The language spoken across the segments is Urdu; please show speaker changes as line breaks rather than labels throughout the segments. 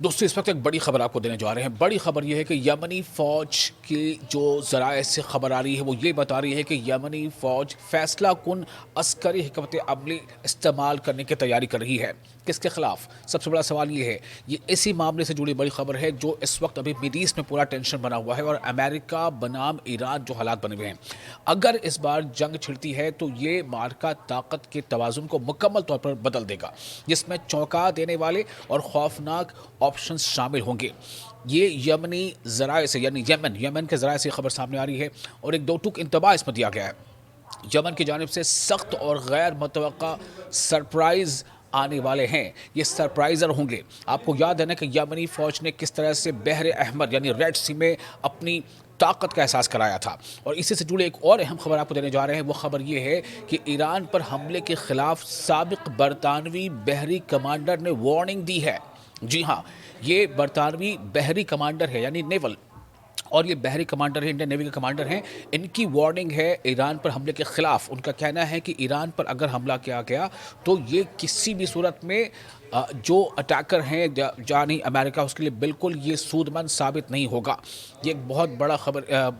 دوستو اس وقت ایک بڑی خبر آپ کو دینے جا رہے ہیں۔ بڑی خبر یہ ہے کہ یمنی فوج کی جو ذرائع سے خبر آ رہی ہے وہ یہ بتا رہی ہے کہ یمنی فوج فیصلہ کن عسکری حکمت عملی استعمال کرنے کی تیاری کر رہی ہے۔ کس کے خلاف؟ سب سے بڑا سوال یہ ہے، یہ اسی معاملے سے جڑی بڑی خبر ہے جو اس وقت ابھی مڈل ایسٹ میں پورا ٹینشن بنا ہوا ہے اور امریکہ بنام ایران جو حالات بنے ہوئے ہیں۔ اگر اس بار جنگ چھڑتی ہے تو یہ معرکہ طاقت کے توازن کو مکمل طور پر بدل دے گا، جس میں چونکا دینے والے اور خوفناک آپشنز شامل ہوں گے۔ یہ یمنی ذرائع سے یعنی یمن کے ذرائع سے خبر سامنے آ رہی ہے اور ایک دو ٹوک انتباہ اس میں دیا گیا ہے۔ یمن کی جانب سے سخت اور غیر متوقع سرپرائز آنے والے ہیں۔ یہ سرپرائزر ہوں گے۔ آپ کو یاد ہے نا کہ یمنی فوج نے کس طرح سے بحر احمر یعنی ریڈ سی میں اپنی طاقت کا احساس کرایا تھا، اور اسی سے جڑے ایک اور اہم خبر آپ کو دینے جا رہے ہیں۔ وہ خبر یہ ہے کہ ایران پر حملے کے خلاف سابق برطانوی بحری کمانڈر نے وارننگ دی ہے۔ جی ہاں، یہ برطانوی بحری کمانڈر ہے یعنی نیول، اور یہ بحری کمانڈر ہے، انڈین نیوی کے کمانڈر ہیں۔ ان کی وارننگ ہے ایران پر حملے کے خلاف۔ ان کا کہنا ہے کہ ایران پر اگر حملہ کیا گیا تو یہ کسی بھی صورت میں جو اٹیکر ہیں یعنی امریکہ، اس کے لیے بالکل یہ سود مند ثابت نہیں ہوگا۔ یہ ایک بہت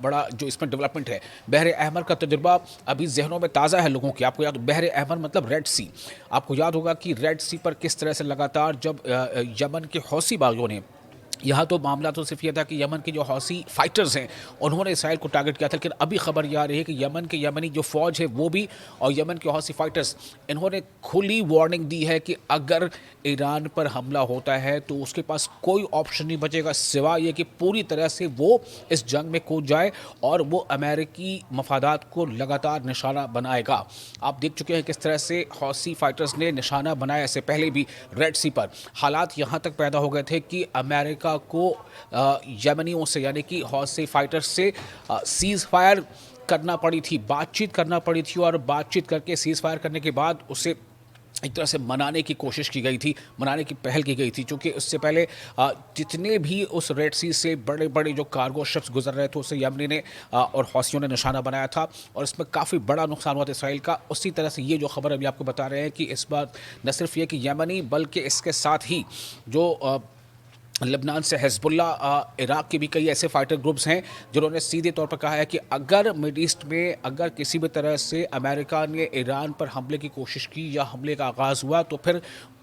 بڑا جو اس میں ڈیولپمنٹ ہے۔ بحر احمر کا تجربہ ابھی ذہنوں میں تازہ ہے لوگوں کی۔ آپ کو یاد، بحر احمر مطلب ریڈ سی۔ آپ کو یاد ہوگا کہ ریڈ سی پر کس طرح سے لگاتار جب یمن کے حوثی باغیوں نے، یہاں تو معاملہ تو صرف یہ تھا کہ یمن کے جو حوثی فائٹرز ہیں انہوں نے اسرائیل کو ٹارگٹ کیا تھا، لیکن ابھی خبر یہ آ رہی ہے کہ یمنی جو فوج ہے وہ بھی، اور یمن کے حوثی فائٹرز، انہوں نے کھلی وارننگ دی ہے کہ اگر ایران پر حملہ ہوتا ہے تو اس کے پاس کوئی آپشن نہیں بچے گا سوائے یہ کہ پوری طرح سے وہ اس جنگ میں کود جائے اور وہ امریکی مفادات کو لگاتار نشانہ بنائے گا۔ آپ دیکھ چکے ہیں کس طرح سے حوثی فائٹرز نے نشانہ بنایا اس سے پہلے بھی ریڈ سی پر۔ حالات یہاں تک پیدا ہو گئے تھے کہ امریکہ کو یمنیوں سے یعنی کہ حوثی فائٹر سے سیز فائر کرنا پڑی تھی، بات چیت کرنا پڑی تھی، اور بات چیت کر کے سیز فائر کرنے کے بعد اسے ایک طرح سے منانے کی کوشش کی گئی تھی، منانے کی پہل کی گئی تھی، چونکہ اس سے پہلے جتنے بھی اس ریڈ سی سے بڑے بڑے جو کارگو شپس گزر رہے تھے اسے یمنی نے اور حوثیوں نے نشانہ بنایا تھا، اور اس میں کافی بڑا نقصان ہوا تھا اسرائیل کا۔ اسی طرح سے یہ جو خبر ابھی آپ کو بتا رہے ہیں کہ اس بار نہ صرف یہ کہ یمنی بلکہ اس کے ساتھ ہی جو لبنان سے حزب اللہ، عراق کے بھی کئی ایسے فائٹر گروپس ہیں جنہوں نے سیدھے طور پر کہا ہے کہ اگر مڈل ایسٹ میں اگر کسی بھی طرح سے امریکہ نے ایران پر حملے کی کوشش کی یا حملے کا آغاز ہوا تو پھر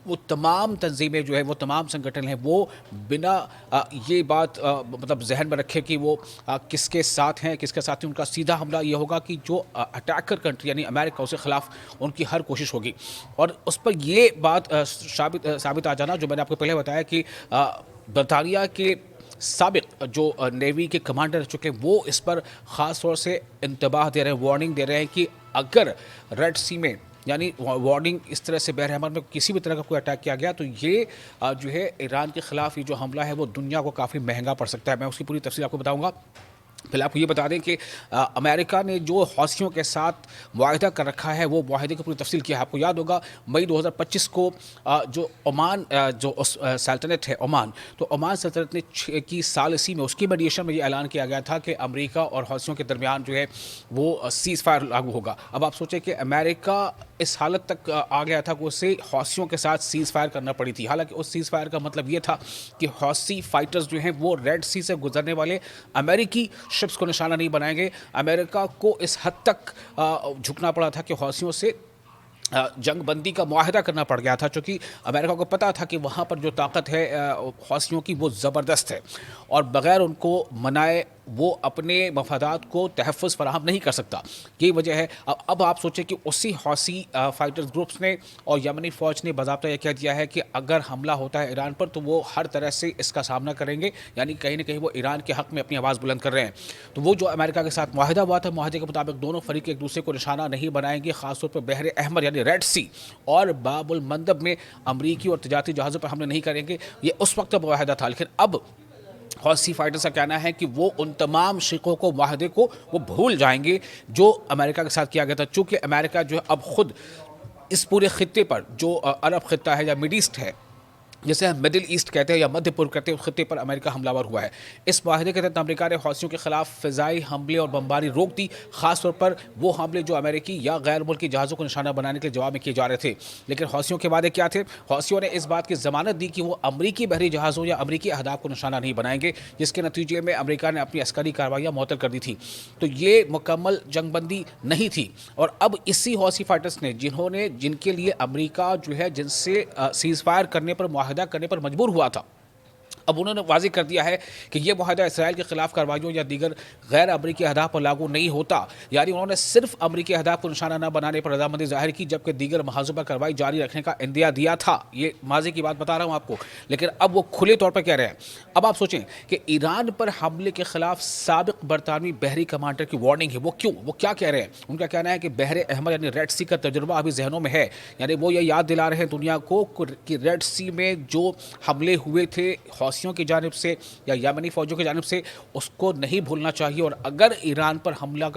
وہ تمام تنظیمیں جو ہے، وہ تمام سنگٹھن ہیں، وہ بنا یہ بات مطلب ذہن میں رکھے کہ وہ کس کے ساتھ ہیں کس کے ساتھ ہیں، ان کا سیدھا حملہ یہ ہوگا کہ جو اٹیکر کنٹری یعنی امریکہ، اس کے خلاف ان کی ہر کوشش ہوگی۔ اور اس پر یہ بات ثابت آ جانا جو میں نے آپ کو پہلے بتایا کہ برطانیہ کے سابق جو نیوی کے کمانڈر رہ چکے ہیں وہ اس پر خاص طور سے انتباہ دے رہے ہیں، وارننگ دے رہے ہیں کہ اگر ریڈ سی میں یعنی وارننگ اس طرح سے بحر احمر میں کسی بھی طرح کا کوئی اٹیک کیا گیا تو یہ جو ہے ایران کے خلاف یہ جو حملہ ہے وہ دنیا کو کافی مہنگا پڑ سکتا ہے۔ میں اس کی پوری تفصیل آپ کو بتاؤں گا۔ پہلے آپ کو یہ بتا دیں کہ امریکہ نے جو حوثیوں کے ساتھ معاہدہ کر رکھا ہے وہ معاہدے کی پوری تفصیل کی ہے۔ آپ کو یاد ہوگا مئی 2025 کو جو عمان جو سلطنت ہے عمان، تو عمان سلطنت نے کی ثالثی میں اس کی میڈیشن میں یہ اعلان کیا گیا تھا کہ امریکہ اور حوثیوں کے درمیان جو ہے وہ سیز فائر لاگو ہوگا۔ اب آپ سوچیں کہ امریکہ اس حالت تک آ گیا تھا کہ اسے حوثیوں کے ساتھ سیز فائر کرنا پڑی تھی، حالانکہ اس سیز فائر کا مطلب یہ تھا کہ حوثی فائٹرز جو ہیں وہ ریڈ سی سے گزرنے والے امریکی شپس کو نشانہ نہیں بنائیں گے۔ امریکہ کو اس حد تک جھکنا پڑا تھا کہ حوثیوں سے جنگ بندی کا معاہدہ کرنا پڑ گیا تھا، چونکہ امریکہ کو پتا تھا کہ وہاں پر جو طاقت ہے حوثیوں کی وہ زبردست ہے، اور بغیر ان کو منائے وہ اپنے مفادات کو تحفظ فراہم نہیں کر سکتا۔ یہی وجہ ہے اب آپ سوچیں کہ اسی حوثی فائٹرز گروپس نے اور یمنی فوج نے باضابطہ یہ کہہ دیا ہے کہ اگر حملہ ہوتا ہے ایران پر تو وہ ہر طرح سے اس کا سامنا کریں گے، یعنی کہیں نہ کہیں وہ ایران کے حق میں اپنی آواز بلند کر رہے ہیں۔ تو وہ جو امریکہ کے ساتھ معاہدہ ہوا تھا، معاہدے کے مطابق دونوں فریق ایک دوسرے کو نشانہ نہیں بنائیں گے، خاص طور پر بحر احمر یعنی ریڈ سی اور باب المندب میں امریکی اور تجارتی جہازوں پر حملے نہیں کریں گے۔ یہ اس وقت معاہدہ تھا، لیکن اب حوثی فائٹرز کا کہنا ہے کہ وہ ان تمام شریکوں کو، معاہدے کو وہ بھول جائیں گے جو امریکہ کے ساتھ کیا گیا تھا، چونکہ امریکہ جو ہے اب خود اس پورے خطے پر جو عرب خطہ ہے یا مڈل ایسٹ ہے جسے ہم مڈل ایسٹ کہتے ہیں یا مدھیہ پورو کہتے ہیں، اس خطے پر امریکہ حملہ ور ہوا ہے۔ اس معاہدے کے تحت امریکہ نے حوثیوں کے خلاف فضائی حملے اور بمباری روک دی، خاص طور پر وہ حملے جو امریکی یا غیر ملکی جہازوں کو نشانہ بنانے کے جواب میں کیے جا رہے تھے۔ لیکن حوثیوں کے وعدے کیا تھے؟ حوثیوں نے اس بات کی ضمانت دی کہ وہ امریکی بحری جہازوں یا امریکی اہداف کو نشانہ نہیں بنائیں گے، جس کے نتیجے میں امریکہ نے اپنی عسکری کارروائیاں معطل کر دی تھی۔ تو یہ مکمل جنگ بندی نہیں تھی، اور اب اسی حوثی فائٹرز نے جن کے لیے امریکہ جو ہے جن سے سیز فائر کرنے پر، معاہدہ کرنے پر مجبور ہوا تھا، اب انہوں نے واضح کر دیا ہے کہ یہ معاہدہ اسرائیل کے خلاف کارروائیوں یا دیگر غیر امریکی اہداف پر لاگو نہیں ہوتا۔ یعنی انہوں نے صرف امریکی اہداف کو نشانہ نہ بنانے پر رضامندی ظاہر کی، جبکہ دیگر محاذوں پر کارروائی جاری رکھنے کا عندیہ دیا تھا۔ یہ ماضی کی بات بتا رہا ہوں آپ کو، لیکن اب وہ کھلے طور پر کہہ رہے ہیں۔ اب آپ سوچیں کہ ایران پر حملے کے خلاف سابق برطانوی بحری کمانڈر کی وارننگ ہے، وہ کیوں؟ وہ کیا کہہ رہے ہیں؟ ان کا کہنا ہے کہ بحر احمر یعنی ریڈ سی کا تجربہ ابھی ذہنوں میں ہے، یعنی وہ یہ یاد دلا رہے ہیں دنیا کو کہ ریڈ سی میں جو حملے ہوئے تھے حوثیوں کی جانب سے یا یمنی فوجوں کی جانب سے، اس کو نہیں بھولنا چاہیے، اور اگر ایران پر حملے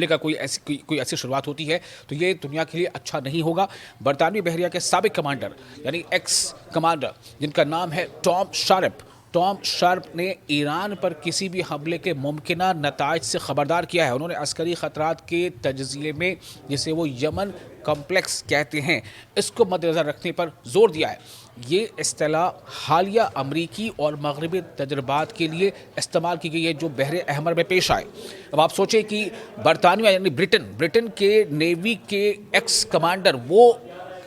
کا کوئی ایسی شروعات ہوتی ہے تو یہ دنیا کے لیے اچھا نہیں ہوگا۔ برطانوی بحریہ کے سابق کمانڈر یعنی ایکس کمانڈر جن کا نام ہے ٹام شارپ نے ایران پر کسی بھی حملے کے ممکنہ نتائج سے خبردار کیا ہے۔ انہوں نے عسکری خطرات کے تجزیے میں، جسے وہ یمن کمپلیکس کہتے ہیں، اس کو مد نظر رکھنے پر زور دیا ہے۔ یہ اصطلاح حالیہ امریکی اور مغربی تجربات کے لیے استعمال کی گئی ہے جو بحر احمر میں پیش آئے۔ اب آپ سوچیں کہ برطانیہ یعنی برٹن کے نیوی کے ایکس کمانڈر وہ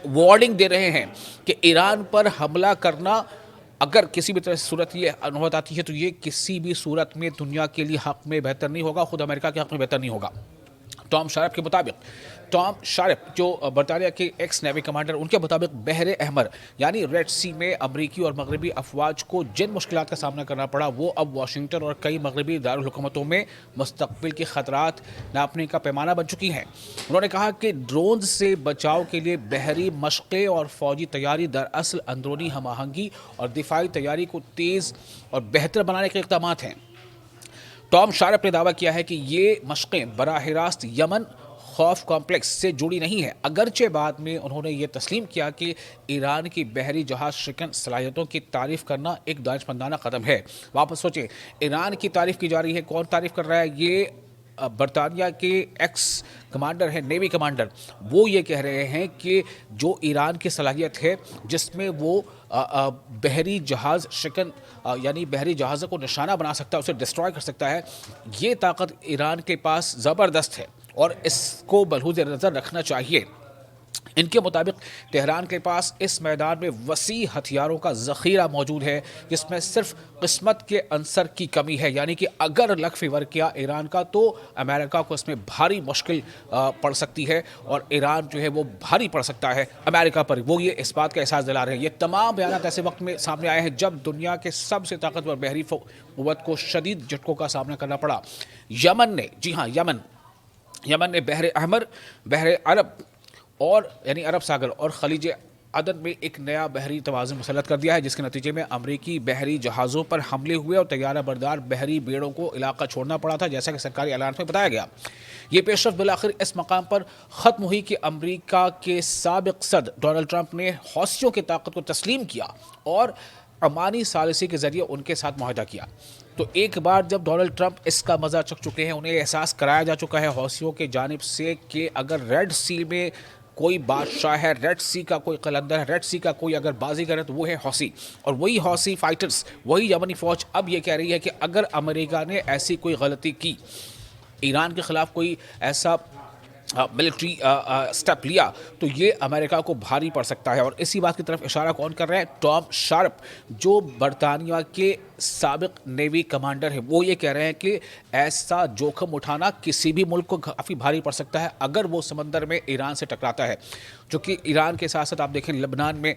وارننگ دے رہے ہیں کہ ایران پر حملہ کرنا اگر کسی بھی طرح سے صورت یہ نوبت آتی ہے تو یہ کسی بھی صورت میں دنیا کے لیے حق میں بہتر نہیں ہوگا، خود امریکہ کے حق میں بہتر نہیں ہوگا۔ ٹام شارپ کے مطابق، ٹام شارپ جو برطانیہ کے ایکس نیوی کمانڈر، ان کے مطابق بحر احمر یعنی ریڈ سی میں امریکی اور مغربی افواج کو جن مشکلات کا سامنا کرنا پڑا، وہ اب واشنگٹن اور کئی مغربی دارالحکومتوں میں مستقبل کے خطرات ناپنے کا پیمانہ بن چکی ہیں۔ انہوں نے کہا کہ ڈرونز سے بچاؤ کے لیے بحری مشقیں اور فوجی تیاری دراصل اندرونی ہم آہنگی اور دفاعی تیاری کو تیز اور بہتر بنانے کے اقدامات ہیں۔ ٹام شارپ نے دعویٰ کیا ہے کہ یہ مشقیں براہ راست یمن خوف کمپلیکس سے جڑی نہیں ہے، اگرچہ بعد میں انہوں نے یہ تسلیم کیا کہ ایران کی بحری جہاز شکن صلاحیتوں کی تعریف کرنا ایک دانشمندانہ قدم ہے۔ واپس سوچیں، ایران کی تعریف کی جا رہی ہے، کون تعریف کر رہا ہے؟ یہ برطانیہ کے ایکس کمانڈر ہیں، نیوی کمانڈر، وہ یہ کہہ رہے ہیں کہ جو ایران کی صلاحیت ہے جس میں وہ بحری جہاز شکن یعنی بحری جہازوں کو نشانہ بنا سکتا ہے، اسے ڈسٹرائے کر سکتا ہے، یہ طاقت ایران کے پاس زبردست ہے اور اس کو ملحوظ نظر رکھنا چاہیے۔ ان کے مطابق تہران کے پاس اس میدان میں وسیع ہتھیاروں کا ذخیرہ موجود ہے، جس میں صرف قسمت کے عنصر کی کمی ہے، یعنی کہ اگر لک فیور کیا ایران کا تو امریکہ کو اس میں بھاری مشکل پڑ سکتی ہے، اور ایران جو ہے وہ بھاری پڑ سکتا ہے امریکہ پر۔ وہ یہ اس بات کا احساس دلا رہے ہیں۔ یہ تمام بیانات ایسے وقت میں سامنے آئے ہیں جب دنیا کے سب سے طاقتور بحری قوت کو شدید جھٹکوں کا سامنا کرنا پڑا۔ یمن نے، جی ہاں، یمن نے بحر احمر، بحر عرب اور یعنی عرب ساگر اور خلیج عدن میں ایک نیا بحری توازن مسلط کر دیا ہے، جس کے نتیجے میں امریکی بحری جہازوں پر حملے ہوئے اور طیارہ بردار بحری بیڑوں کو علاقہ چھوڑنا پڑا تھا، جیسا کہ سرکاری اعلان میں بتایا گیا۔ یہ پیش رفت بالآخر اس مقام پر ختم ہوئی کہ امریکہ کے سابق صدر ڈونلڈ ٹرمپ نے حوثیوں کی طاقت کو تسلیم کیا اور عمانی ثالثی کے ذریعے ان کے ساتھ معاہدہ کیا۔ تو ایک بار جب ڈونلڈ ٹرمپ اس کا مزہ چکھ چکے ہیں، انہیں احساس کرایا جا چکا ہے حوثیوں کی جانب سے کہ اگر ریڈ سی میں کوئی بادشاہ ہے، ریڈ سی کا کوئی قلندر ہے، ریڈ سی کا کوئی اگر بازیگر ہے تو وہ ہے حوثی، اور وہی حوثی فائٹرز، وہی یمنی فوج اب یہ کہہ رہی ہے کہ اگر امریکہ نے ایسی کوئی غلطی کی، ایران کے خلاف کوئی ایسا ملٹری سٹیپ لیا تو یہ امریکہ کو بھاری پڑ سکتا ہے۔ اور اسی بات کی طرف اشارہ کون کر رہے ہیں؟ ٹام شارپ، جو برطانیہ کے سابق نیوی کمانڈر ہیں، وہ یہ کہہ رہے ہیں کہ ایسا جوخم اٹھانا کسی بھی ملک کو کافی بھاری پڑ سکتا ہے اگر وہ سمندر میں ایران سے ٹکراتا ہے، جو کہ ایران کے ساتھ ساتھ آپ دیکھیں لبنان میں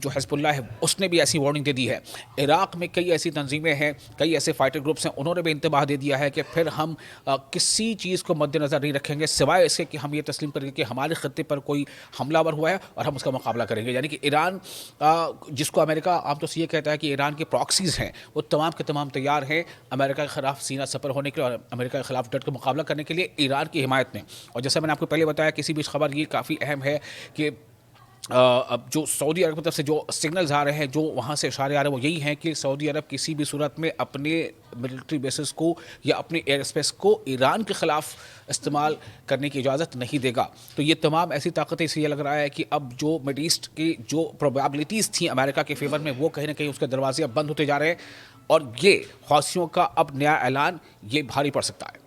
جو حزب اللہ ہے اس نے بھی ایسی وارننگ دے دی ہے، عراق میں کئی ایسی تنظیمیں ہیں، کئی ایسے فائٹر گروپس ہیں، انہوں نے بھی انتباہ دے دیا ہے کہ پھر ہم کسی چیز کو مد نظر نہیں رکھیں گے سوائے اس کے کہ ہم یہ تسلیم کریں گے کہ ہمارے خطے پر کوئی حملہ ور ہوا ہے اور ہم اس کا مقابلہ کریں گے۔ یعنی کہ ایران، جس کو امریکہ عام طور سے یہ کہتا ہے کہ ایران کے پراکسیز ہیں، وہ تمام کے تمام تیار ہیں امریکہ کے خلاف سینہ سپر ہونے کے لیے اور امریکہ کے خلاف ڈٹ کے مقابلہ کرنے کے لیے ایران کی حمایت میں۔ اور جیسا میں نے آپ کو پہلے بتایا، کسی بھی خبر یہ کافی اہم ہے کہ اب جو سعودی عرب کی طرف سے جو سگنلز آ رہے ہیں، جو وہاں سے اشارے آ رہے ہیں، وہ یہی ہیں کہ سعودی عرب کسی بھی صورت میں اپنے ملٹری بیسز کو یا اپنی ایئر اسپیس کو ایران کے خلاف استعمال کرنے کی اجازت نہیں دے گا. تو یہ تمام ایسی طاقتیں، اس لیے لگ رہا ہے کہ اب جو مڈ ایسٹ کی جو پروبیبلٹیز تھیں امریکہ کے فیور میں، وہ کہیں نہ کہیں اس کے دروازے اب بند ہوتے جا رہے ہیں، اور یہ حوثیوں کا اب نیا اعلان یہ بھاری پڑ سکتا ہے.